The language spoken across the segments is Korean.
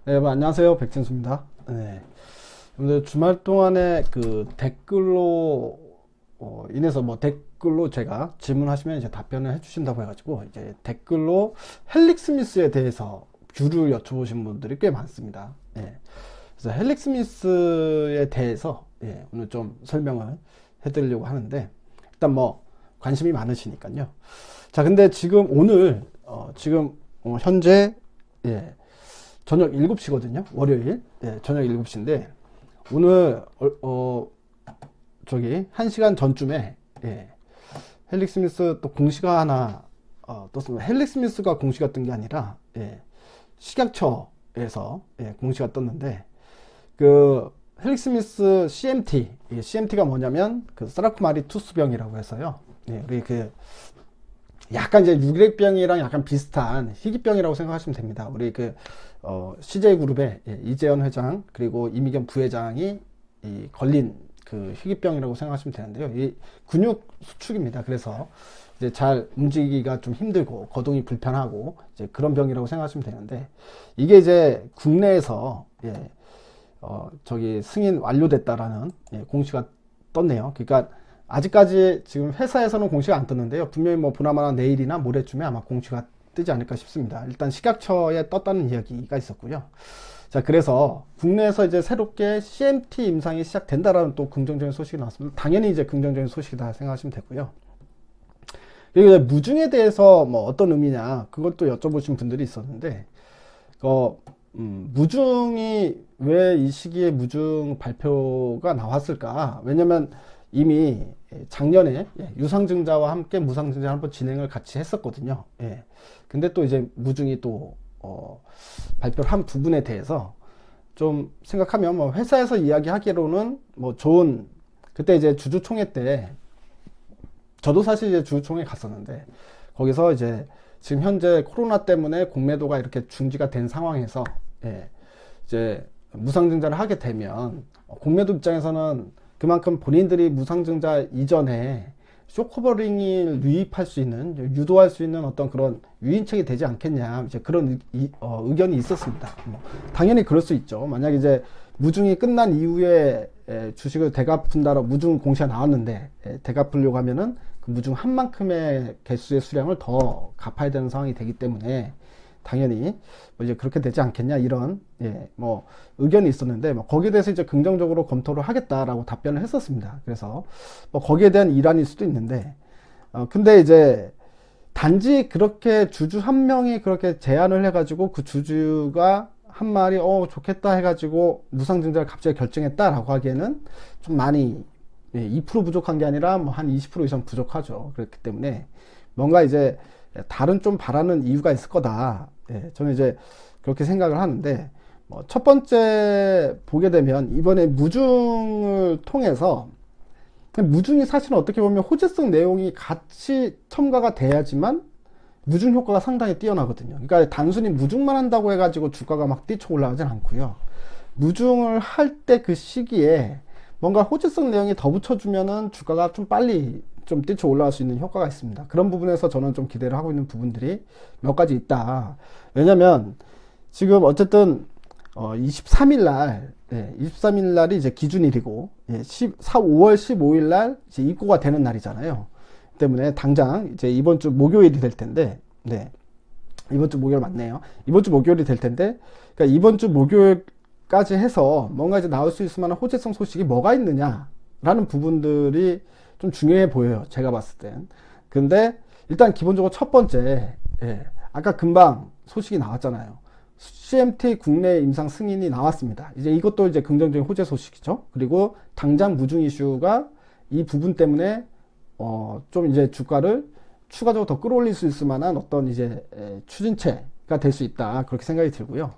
네, 안녕하세요. 백진수입니다. 네. 오늘 주말 동안에 그 댓글로 인해서 뭐 댓글로 제가 질문하시면 이제 답변을 해주신다고 해가지고 이제 댓글로 헬릭 스미스에 대해서 뷰를 여쭤보신 분들이 꽤 많습니다. 예. 그래서 헬릭 스미스에 대해서 오늘 좀 설명을 해드리려고 하는데 일단 뭐 관심이 많으시니까요. 자, 근데 지금 오늘 현재 예, 저녁 7시거든요. 월요일. 저녁 7시인데, 오늘, 저기, 1시간 전쯤에, 헬릭 스미스 또 공시가 하나, 떴습니다. 헬릭 스미스가 공시가 뜬 게 아니라, 식약처에서, 공시가 떴는데, 그, 헬릭 스미스 CMT, CMT가 뭐냐면, 그, 사라코마리 투스병이라고 해서요. 우리 약간 이제 유래병이랑 약간 비슷한 희귀병이라고 생각하시면 됩니다. 우리 CJ그룹의 이재현 회장 그리고 이미경 부회장이 걸린 그 희귀병이라고 생각하시면 되는데요. 이 근육 수축입니다. 그래서 이제 잘 움직이기가 좀 힘들고 거동이 불편하고 이제 그런 병이라고 생각하시면 되는데 이게 이제 국내에서 저기 승인 완료됐다라는 공시가 떴네요. 그러니까 아직까지 지금 회사에서는 공시가 안 떴는데요. 분명히 뭐 보나마나 내일이나 모레쯤에 아마 공시가 뜨지 않을까 싶습니다. 일단 식약처에 떴다는 이야기가 있었고요. 자, 그래서 국내에서 이제 새롭게 CMT 임상이 시작된다라는 또 긍정적인 소식이 나왔습니다. 당연히 이제 긍정적인 소식이다 생각하시면 되고요. 그리고 무중에 대해서 뭐 어떤 의미냐 그것도 여쭤보신 분들이 있었는데 무중이 왜 이 시기에 무중 발표가 나왔을까? 왜냐면 이미 작년에 유상증자와 함께 무상증자 한번 진행을 같이 했었거든요. 근데 또 이제 무중이 또 발표를 한 부분에 대해서 좀 생각하면 뭐 회사에서 이야기하기로는 뭐 좋은 그때 이제 주주총회 때 저도 사실 이제 주주총회 갔었는데 거기서 이제 지금 현재 코로나 때문에 공매도가 이렇게 중지가 된 상황에서 이제 무상증자를 하게 되면 공매도 입장에서는 그만큼 본인들이 무상증자 이전에 쇼커버링을 유입할 수 있는 유도할 수 있는 어떤 그런 유인책이 되지 않겠냐 이제 그런 의견이 있었습니다. 뭐 당연히 그럴 수 있죠. 만약 이제 무중이 끝난 이후에 주식을 대갚은다로 무중 공시가 나왔는데 대갚으려고 하면은 그 무중 한 만큼의 개수의 수량을 더 갚아야 되는 상황이 되기 때문에 당연히 뭐 이제 그렇게 되지 않겠냐 이런 뭐 의견이 있었는데 뭐 거기에 대해서 이제 긍정적으로 검토를 하겠다라고 답변을 했었습니다. 그래서 뭐 거기에 대한 일환일 수도 있는데 근데 이제 단지 그렇게 주주 한 명이 그렇게 제안을 해가지고 그 주주가 한 말이 좋겠다 해가지고 무상증자를 갑자기 결정했다라고 하기에는 좀 많이 2% 부족한 게 아니라 뭐 한 20% 이상 부족하죠. 그렇기 때문에 뭔가 이제 다른 좀 바라는 이유가 있을 거다. 저는 이제 그렇게 생각을 하는데 뭐 첫 번째 보게 되면 이번에 무중을 통해서 무중이 사실은 어떻게 보면 호재성 내용이 같이 첨가가 돼야지만 무중 효과가 상당히 뛰어나거든요. 그러니까 단순히 무중만 한다고 해가지고 주가가 막 뛰쳐 올라가진 않고요. 무중을 할 때 그 시기에 뭔가 호재성 내용이 더 붙여주면은 주가가 좀 빨리 좀 뛰쳐 올라갈 수 있는 효과가 있습니다. 그런 부분에서 저는 좀 기대를 하고 있는 부분들이 몇 가지 있다. 왜냐면 지금 어쨌든 23일 날 23일 날이 이제 기준일이고 5월 15일 날 이제 입고가 되는 날이잖아요. 때문에 당장 이제 이번 주 목요일이 될 텐데 이번 주 목요일 맞네요. 이번 주 목요일이 될 텐데 그러니까 이번 주 목요일까지 해서 뭔가 이제 나올 수 있을 만한 호재성 소식이 뭐가 있느냐라는 부분들이 좀 중요해 보여요. 제가 봤을 땐. 근데 일단 기본적으로 첫 번째 아까 금방 소식이 나왔잖아요. CMT 국내 임상 승인이 나왔습니다. 이제 이것도 이제 긍정적인 호재 소식이죠. 그리고 당장 무중 이슈가 이 부분 때문에 좀 이제 주가를 추가적으로 더 끌어올릴 수 있을 만한 어떤 이제 추진체가 될 수 있다. 그렇게 생각이 들고요.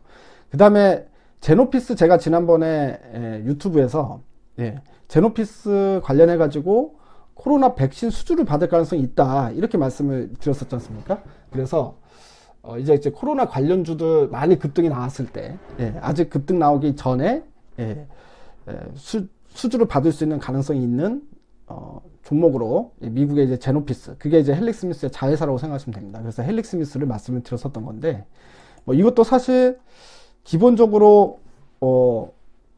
그 다음에 제노피스 제가 지난번에 유튜브에서 제노피스 관련해 가지고 코로나 백신 수주를 받을 가능성이 있다. 이렇게 말씀을 드렸었지 않습니까? 그래서 이제 코로나 관련주들 많이 급등이 나왔을 때 아직 급등 나오기 전에 수주를 받을 수 있는 가능성이 있는 종목으로 미국의 이제 제노피스 그게 이제 헬릭 스미스의 자회사라고 생각하시면 됩니다. 그래서 헬릭 스미스를 말씀을 드렸었던 건데 뭐 이것도 사실 기본적으로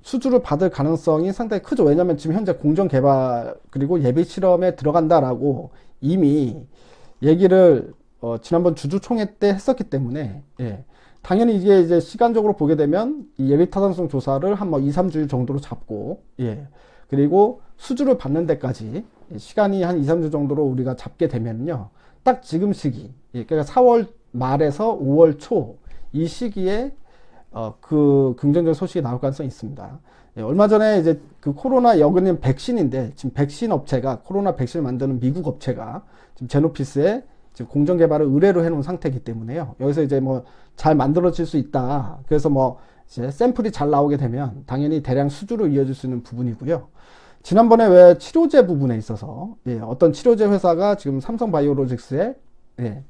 수주를 받을 가능성이 상당히 크죠. 왜냐하면 지금 현재 공정 개발 그리고 예비 실험에 들어간다라고 이미 얘기를 지난번 주주총회 때 했었기 때문에, 예, 당연히 이게 이제 시간적으로 보게 되면 이 예비 타당성 조사를 한 뭐 2, 3주 정도로 잡고, 예, 그리고 수주를 받는 데까지 시간이 한 2, 3주 정도로 우리가 잡게 되면요, 딱 지금 시기, 예, 그러니까 4월 말에서 5월 초 이 시기에 그 긍정적 소식이 나올 가능성이 있습니다. 예, 얼마 전에 이제 그 코로나 여근인 백신인데, 지금 백신 업체가, 코로나 백신을 만드는 미국 업체가 지금 제노피스에 지금 공정 개발을 의뢰로 해놓은 상태이기 때문에요. 여기서 이제 뭐 잘 만들어질 수 있다. 그래서 뭐 이제 샘플이 잘 나오게 되면 당연히 대량 수주로 이어질 수 있는 부분이고요. 지난번에 왜 치료제 부분에 있어서, 예, 어떤 치료제 회사가 지금 삼성바이오로직스에, 예,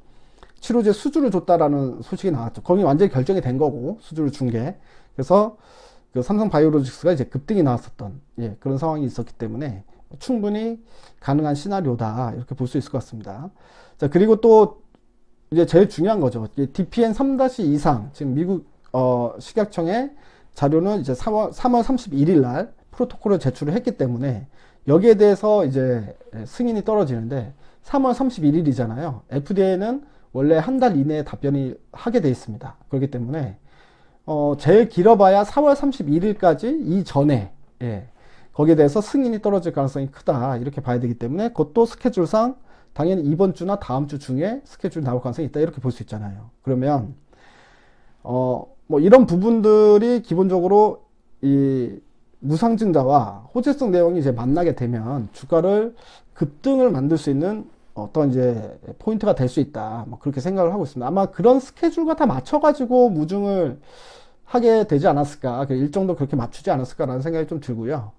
치료제 수주를 줬다라는 소식이 나왔죠. 거기 완전히 결정이 된 거고, 수주를 준 게. 그래서 그 삼성바이오로직스가 이제 급등이 나왔었던, 예, 그런 상황이 있었기 때문에 충분히 가능한 시나리오다, 이렇게 볼 수 있을 것 같습니다. 자, 그리고 또 이제 제일 중요한 거죠. DPN 3- 이상, 지금 미국 식약청의 자료는 이제 3월 31일 날 프로토콜을 제출을 했기 때문에 여기에 대해서 이제 승인이 떨어지는데, 3월 31일이잖아요. FDA는 원래 한 달 이내에 답변이 하게 돼 있습니다. 그렇기 때문에 제일 길어봐야 4월 31일까지 이전에, 예, 거기에 대해서 승인이 떨어질 가능성이 크다, 이렇게 봐야 되기 때문에 그것도 스케줄상 당연히 이번 주나 다음 주 중에 스케줄이 나올 가능성이 있다, 이렇게 볼 수 있잖아요. 그러면 뭐 이런 부분들이 기본적으로 이 무상증자와 호재성 내용이 이제 만나게 되면 주가를 급등을 만들 수 있는 어떤 이제 포인트가 될 수 있다, 뭐 그렇게 생각을 하고 있습니다. 아마 그런 스케줄과 다 맞춰가지고 무증을 하게 되지 않았을까, 일정도 그렇게 맞추지 않았을까라는 생각이 좀 들고요.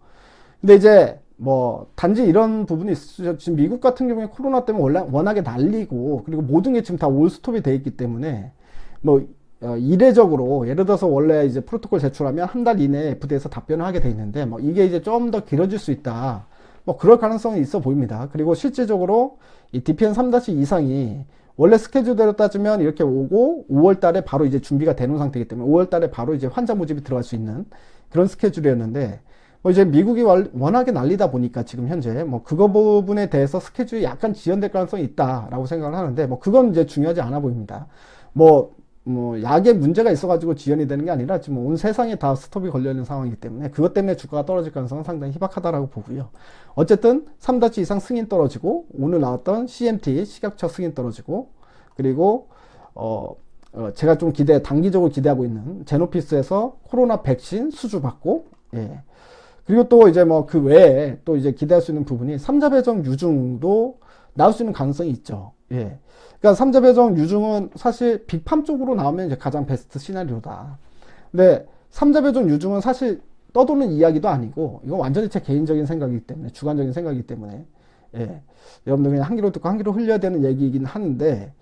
근데 이제 뭐 단지 이런 부분이 있죠. 지금 미국 같은 경우에 코로나 때문에 워낙에 난리고, 그리고 모든 게 지금 다 올스톱이 돼 있기 때문에 뭐 이례적으로, 예를 들어서 원래 이제 프로토콜 제출하면 한 달 이내에 FDA에서 답변을 하게 돼 있는데, 뭐 이게 이제 좀 더 길어질 수 있다, 뭐 그럴 가능성이 있어 보입니다. 그리고 실질적으로 이 DPN 3- 이상이 원래 스케줄대로 따지면 이렇게 오고 5월 달에 바로 이제 준비가 되는 상태이기 때문에 5월 달에 바로 이제 환자 모집이 들어갈 수 있는 그런 스케줄이었는데, 뭐 이제 미국이 워낙에 난리다 보니까 지금 현재 뭐 그거 부분에 대해서 스케줄이 약간 지연될 가능성이 있다라고 생각을 하는데, 뭐 그건 이제 중요하지 않아 보입니다. 뭐 약에 문제가 있어가지고 지연이 되는 게 아니라 지금 온 세상에 다 스톱이 걸려 있는 상황이기 때문에 그것 때문에 주가가 떨어질 가능성은 상당히 희박하다라고 보고요. 어쨌든 3- 이상 승인 떨어지고, 오늘 나왔던 CMT 식약처 승인 떨어지고, 그리고 제가 좀 단기적으로 기대하고 있는 제노피스에서 코로나 백신 수주 받고, 예. 그리고 또 이제 뭐 그 외에 또 이제 기대할 수 있는 부분이 삼자배정 유증도 나올 수 있는 가능성이 있죠. 예. 그러니까 삼자배정 유증은 사실 빅팜 쪽으로 나오면 이제 가장 베스트 시나리오다. 근데 삼자배정 유증은 사실 떠도는 이야기도 아니고, 이건 완전히 제 개인적인 생각이기 때문에, 주관적인 생각이기 때문에, 예, 여러분들 그냥 한 귀로 듣고 한 귀로 흘려야 되는 얘기이긴 하는데,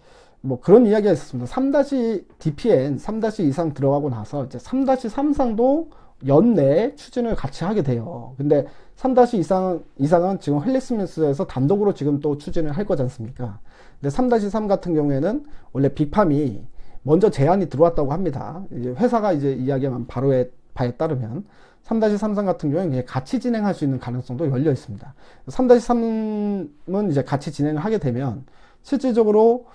뭐 그런 이야기가 있었습니다. 3-DPN 3- 이상 들어가고 나서 이제 3-3상도 연내에 추진을 같이 하게 돼요. 근데 3-이상은 지금 헬릭스미스에서 단독으로 지금 또 추진을 할 거지 않습니까? 근데 3-3 같은 경우에는 원래 빅팜이 먼저 제안이 들어왔다고 합니다. 이제 회사가 이제 이야기한 바로의 바에 따르면 3-3상 같은 경우에는 같이 진행할 수 있는 가능성도 열려 있습니다. 3-3은 이제 같이 진행을 하게 되면 실질적으로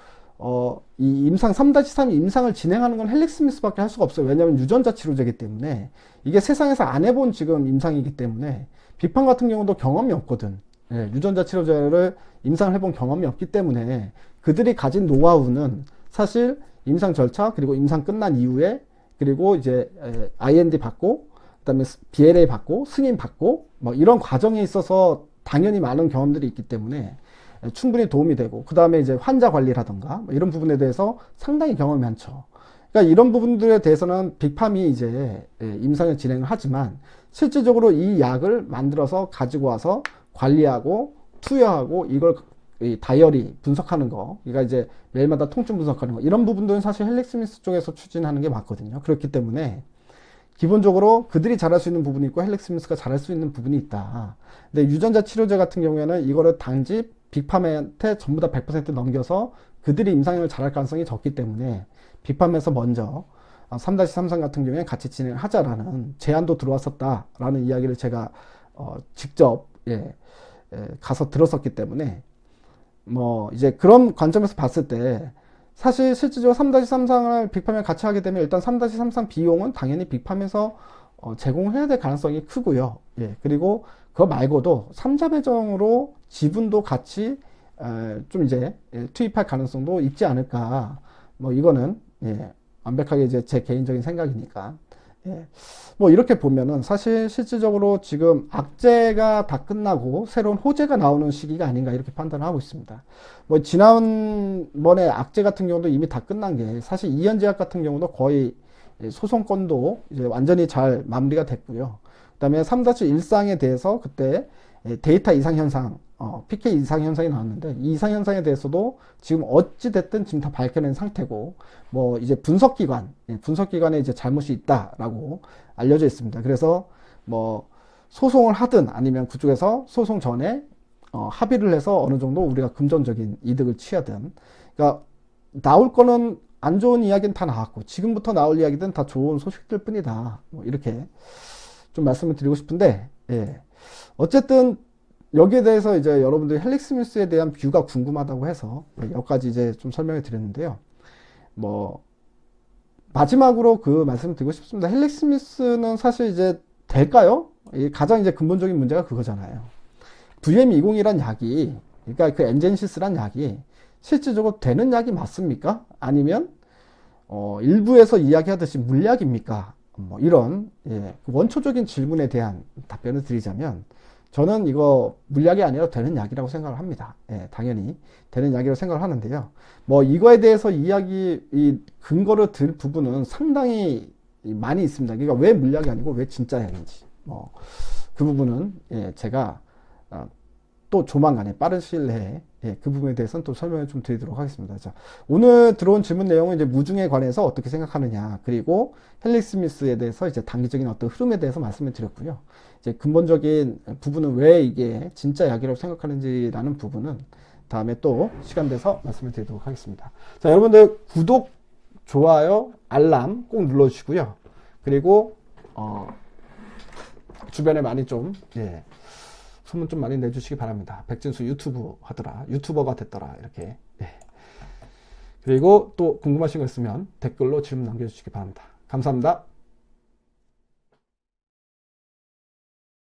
이 임상 3-3 임상을 진행하는 건 헬릭스미스밖에 할 수가 없어요. 왜냐하면 유전자 치료제이기 때문에, 이게 세상에서 안 해본 지금 임상이기 때문에, 빅팜 같은 경우도 경험이 없거든. 예, 유전자 치료제를 임상을 해본 경험이 없기 때문에 그들이 가진 노하우는 사실 임상 절차, 그리고 임상 끝난 이후에, 그리고 이제 IND 받고, 그다음에 BLA 받고, 승인 받고, 뭐 이런 과정에 있어서 당연히 많은 경험들이 있기 때문에 충분히 도움이 되고, 그 다음에 이제 환자 관리라던가 뭐 이런 부분에 대해서 상당히 경험이 많죠. 그러니까 이런 부분들에 대해서는 빅팜이 이제 임상을 진행을 하지만, 실질적으로 이 약을 만들어서 가지고 와서 관리하고 투여하고 이걸 다이어리 분석하는 거, 그러니까 이제 매일마다 통증 분석하는 거, 이런 부분들은 사실 헬릭스미스 쪽에서 추진하는 게 맞거든요. 그렇기 때문에 기본적으로 그들이 잘할 수 있는 부분이 있고 헬릭스미스가 잘할 수 있는 부분이 있다. 근데 유전자 치료제 같은 경우에는 이거를 단지 빅팜한테 전부 다 100% 넘겨서 그들이 임상을 잘할 가능성이 적기 때문에 빅팜에서 먼저 3-33 같은 경우에 같이 진행하자라는 제안도 들어왔었다라는 이야기를 제가 직접 가서 들었었기 때문에 뭐 이제 그런 관점에서 봤을 때 사실 실질적으로 3-33을 빅팜에 같이 하게 되면 일단 3-33 비용은 당연히 빅팜에서 제공해야 될 가능성이 크고요. 그리고 그거 말고도 3자 배정으로 지분도 같이 좀 이제 투입할 가능성도 있지 않을까. 뭐 이거는 완벽하게 이제 제 개인적인 생각이니까. 뭐 이렇게 보면은 사실 실질적으로 지금 악재가 다 끝나고 새로운 호재가 나오는 시기가 아닌가 이렇게 판단을 하고 있습니다. 뭐 지난번에 악재 같은 경우도 이미 다 끝난 게 사실 이현제약 같은 경우도 거의 소송건도 이제 완전히 잘 마무리가 됐고요. 그 다음에 3-1상에 대해서 그때 데이터 이상 현상, PK 이상 현상이 나왔는데 이 이상 현상에 대해서도 지금 어찌 됐든 지금 다 밝혀낸 상태고 뭐 이제 분석기관에 이제 잘못이 있다라고 알려져 있습니다. 그래서 뭐 소송을 하든 아니면 그쪽에서 소송 전에 합의를 해서 어느 정도 우리가 금전적인 이득을 취하든, 그러니까 나올 거는 안 좋은 이야기는 다 나왔고 지금부터 나올 이야기는 다 좋은 소식들 뿐이다. 뭐 이렇게 좀 말씀을 드리고 싶은데, 어쨌든 여기에 대해서 이제 여러분들이 헬릭스미스에 대한 뷰가 궁금하다고 해서 여기까지 이제 좀 설명을 드렸는데요. 뭐 마지막으로 그 말씀 드리고 싶습니다. 헬릭스미스는 사실 이제 될까요? 가장 이제 근본적인 문제가 그거잖아요. VM20이란 약이, 그러니까 그 엔젠시스란 약이 실질적으로 되는 약이 맞습니까? 아니면 일부에서 이야기하듯이 물약입니까? 뭐 이런 원초적인 질문에 대한 답변을 드리자면 저는 이거 물약이 아니라 되는 약이라고 생각을 합니다. 당연히 되는 약이라고 생각을 하는데요. 뭐 이거에 대해서 이 근거를 들 부분은 상당히 많이 있습니다. 그러니까 왜 물약이 아니고 왜 진짜 약인지 뭐 그 부분은 제가 또 조만간에 빠른 시일 내에 그 부분에 대해서는 또 설명을 좀 드리도록 하겠습니다. 자, 오늘 들어온 질문 내용은 이제 무중에 관해서 어떻게 생각하느냐, 그리고 헬릭스미스에 대해서 이제 단기적인 어떤 흐름에 대해서 말씀을 드렸고요. 이제 근본적인 부분은 왜 이게 진짜 약이라고 생각하는지라는 부분은 다음에 또 시간 돼서 말씀을 드리도록 하겠습니다. 자, 여러분들 구독, 좋아요, 알람 꼭 눌러주시고요. 그리고 주변에 많이 좀 소문 좀 많이 내주시기 바랍니다. 백진수 유튜브 하더라, 유튜버가 됐더라, 이렇게. 그리고 또 궁금하신 거 있으면 댓글로 질문 남겨주시기 바랍니다. 감사합니다.